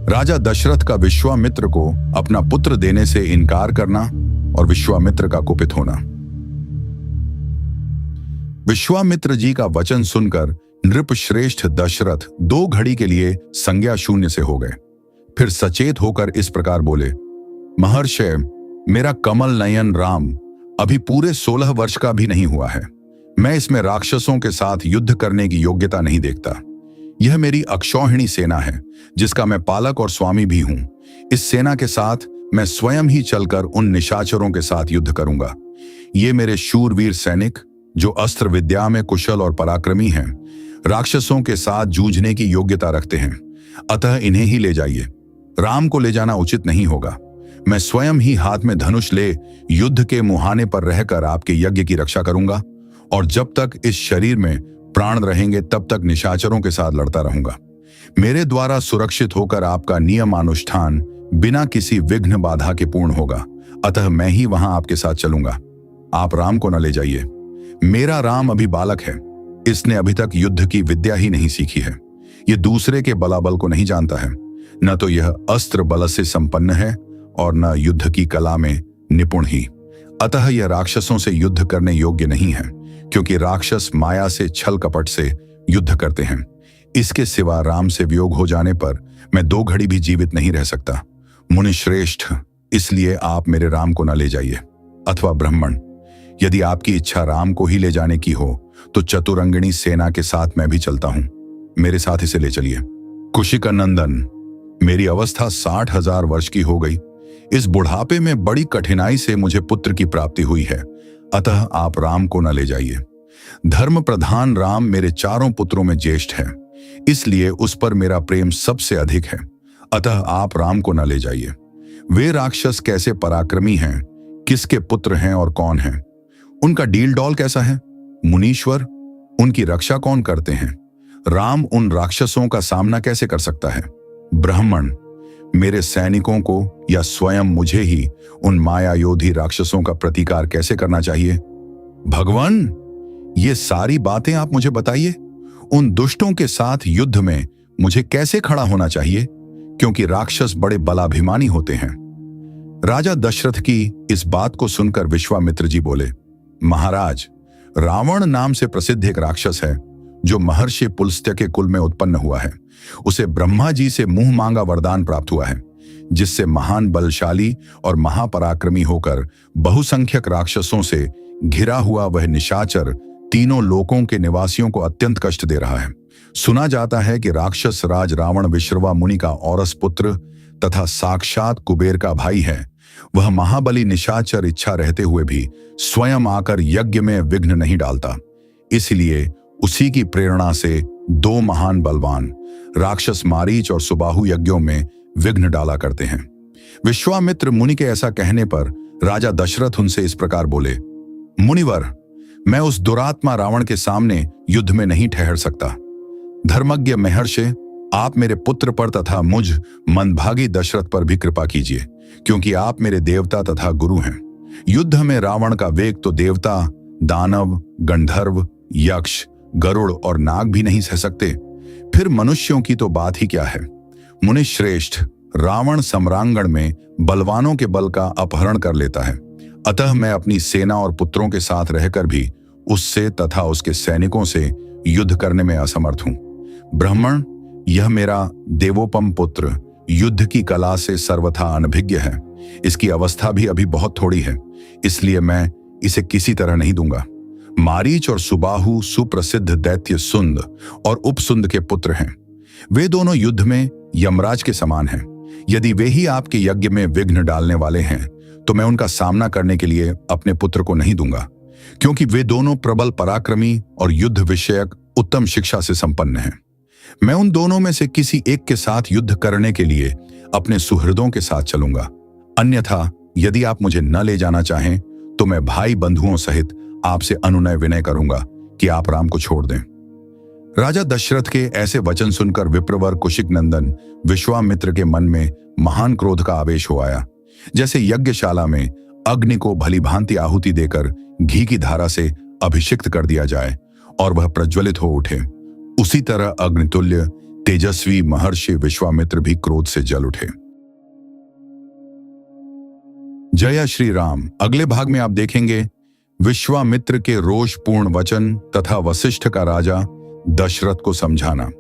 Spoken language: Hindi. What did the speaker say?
राजा दशरथ का विश्वामित्र को अपना पुत्र देने से इनकार करना और विश्वामित्र का कुपित होना। विश्वामित्र जी का वचन सुनकर नृपश्रेष्ठ दशरथ 2 घड़ी के लिए संज्ञा शून्य से हो गए। फिर सचेत होकर इस प्रकार बोले, महर्षि, मेरा कमल नयन राम अभी पूरे 16 वर्ष का भी नहीं हुआ है। मैं इसमें राक्षसों के साथ युद्ध करने की योग्यता नहीं देखता। यह मेरी अक्षौहिणी सेना है जिसका मैं पालक और स्वामी भी हूं। इस सेना के साथ मैं स्वयं ही चलकर उन निशाचरों के साथ युद्ध करूंगा। ये मेरे शूरवीर सैनिक जो अस्त्र विद्या में कुशल और पराक्रमी हैं, राक्षसों के साथ जूझने की योग्यता रखते हैं, अतः इन्हें ही ले जाइए। राम को ले जाना उचित नहीं होगा। मैं स्वयं ही हाथ में धनुष ले युद्ध के मुहाने पर रहकर आपके यज्ञ की रक्षा करूंगा और जब तक इस शरीर में प्राण रहेंगे तब तक निशाचरों के साथ लड़ता रहूंगा। मेरे द्वारा सुरक्षित होकर आपका नियमानुष्ठान बिना किसी विघ्न बाधा के पूर्ण होगा, अतः मैं ही वहां आपके साथ चलूंगा। आप राम को न ले जाइए। मेरा राम अभी बालक है, इसने अभी तक युद्ध की विद्या ही नहीं सीखी है। यह दूसरे के बलाबल को नहीं जानता है, न तो यह अस्त्र बल से संपन्न है और न युद्ध की कला में निपुण ही। अतः यह राक्षसों से युद्ध करने योग्य नहीं है, क्योंकि राक्षस माया से छल कपट से युद्ध करते हैं। इसके सिवा राम से वियोग हो जाने पर मैं 2 घड़ी भी जीवित नहीं रह सकता। मुनि श्रेष्ठ, इसलिए आप मेरे राम को न ले जाइए। अथवा ब्राह्मण, यदि आपकी इच्छा राम को ही ले जाने की हो तो चतुरंगिणी सेना के साथ मैं भी चलता हूं। मेरे साथ इसे ले चलिए। कुशिका नंदन, मेरी अवस्था 60,000 वर्ष की हो गई। इस बुढ़ापे में बड़ी कठिनाई से मुझे पुत्र की प्राप्ति हुई है, अतः आप राम को न ले जाइए। धर्म प्रधान राम मेरे 4 पुत्रों में ज्येष्ठ है, इसलिए उस पर मेरा प्रेम सबसे अधिक है, अतः आप राम को न ले जाइए। वे राक्षस कैसे पराक्रमी हैं, किसके पुत्र हैं और कौन हैं, उनका डील डॉल कैसा है, मुनीश्वर, उनकी रक्षा कौन करते हैं, राम उन राक्षसों का सामना कैसे कर सकता है। ब्राह्मण, मेरे सैनिकों को या स्वयं मुझे ही उन माया योधी राक्षसों का प्रतिकार कैसे करना चाहिए। भगवान, ये सारी बातें आप मुझे बताइए। उन दुष्टों के साथ युद्ध में मुझे कैसे खड़ा होना चाहिए, क्योंकि राक्षस बड़े बलाभिमानी होते हैं। राजा दशरथ की इस बात को सुनकर विश्वामित्र जी बोले, महाराज, रावण नाम से प्रसिद्ध एक राक्षस है जो महर्षि पुलस्त्य के कुल में उत्पन्न हुआ है। उसे ब्रह्मा जी से मुंह मांगा वरदान प्राप्त हुआ है, जिससे महान बलशाली और महापराक्रमी होकर बहुसंख्यक राक्षसों से घिरा हुआ वह निशाचर तीनों लोकों के निवासियों को अत्यंत कष्ट दे रहा है। सुना जाता है कि राक्षस राज रावण विश्रवा मुनि का औरस पुत्र तथा साक्षात कुबेर का भाई है। वह महाबली निशाचर इच्छा रहते हुए भी स्वयं आकर यज्ञ में विघ्न नहीं डालता। इसलिए उसी की प्रेरणा से 2 महान बलवान राक्षस मारीच और सुबाहु यज्ञों में विघ्न डाला करते हैं। विश्वामित्र मुनि के ऐसा कहने पर राजा दशरथ उनसे इस प्रकार बोले, मुनिवर, मैं उस दुरात्मा रावण के सामने युद्ध में नहीं ठहर सकता। धर्मज्ञ महर्षि, आप मेरे पुत्र पर तथा मुझ मंदभागी दशरथ पर भी कृपा कीजिए, क्योंकि आप मेरे देवता तथा गुरु हैं। युद्ध में रावण का वेग तो देवता, दानव, गंधर्व, यक्ष, गरुड़ और नाग भी नहीं सह सकते, फिर मनुष्यों की तो बात ही क्या है। मुनि श्रेष्ठ, रावण सम्रांगण में बलवानों के बल का अपहरण कर लेता है, अतः मैं अपनी सेना और पुत्रों के साथ रहकर भी उससे तथा उसके सैनिकों से युद्ध करने में असमर्थ हूं। ब्राह्मण, यह मेरा देवोपम पुत्र युद्ध की कला से सर्वथा अनभिज्ञ है। इसकी अवस्था भी अभी बहुत थोड़ी है, इसलिए मैं इसे किसी तरह नहीं दूंगा। मारीच और सुबाहु सुप्रसिद्ध दैत्य सुंद और उपसुंद के पुत्र हैं। वे दोनों युद्ध में यमराज के समान हैं। यदि वे ही आपके यज्ञ में विघ्न डालने वाले हैं तो मैं उनका सामना करने के लिए अपने पुत्र को नहीं दूंगा, क्योंकि वे दोनों प्रबल पराक्रमी और युद्ध विषयक उत्तम शिक्षा से संपन्न हैं। मैं उन दोनों में से किसी एक के साथ युद्ध करने के लिए अपने सुहृदों के साथ चलूंगा। अन्यथा यदि आप मुझे न ले जाना चाहें तो मैं भाई बंधुओं सहित आपसे अनुनय विनय करूंगा कि आप राम को छोड़ दें। राजा दशरथ के ऐसे वचन सुनकर विप्रवर कुशिक नंदन विश्वामित्र के मन में महान क्रोध का आवेश हो आया। जैसे यज्ञशाला में अग्नि को भली भांति आहुति देकर घी की धारा से अभिषिक्त कर दिया जाए और वह प्रज्वलित हो उठे, उसी तरह अग्नितुल्य तेजस्वी महर्षि विश्वामित्र भी क्रोध से जल उठे। जय श्री राम। अगले भाग में आप देखेंगे विश्वामित्र के रोषपूर्ण वचन तथा वशिष्ठ का राजा दशरथ को समझाना।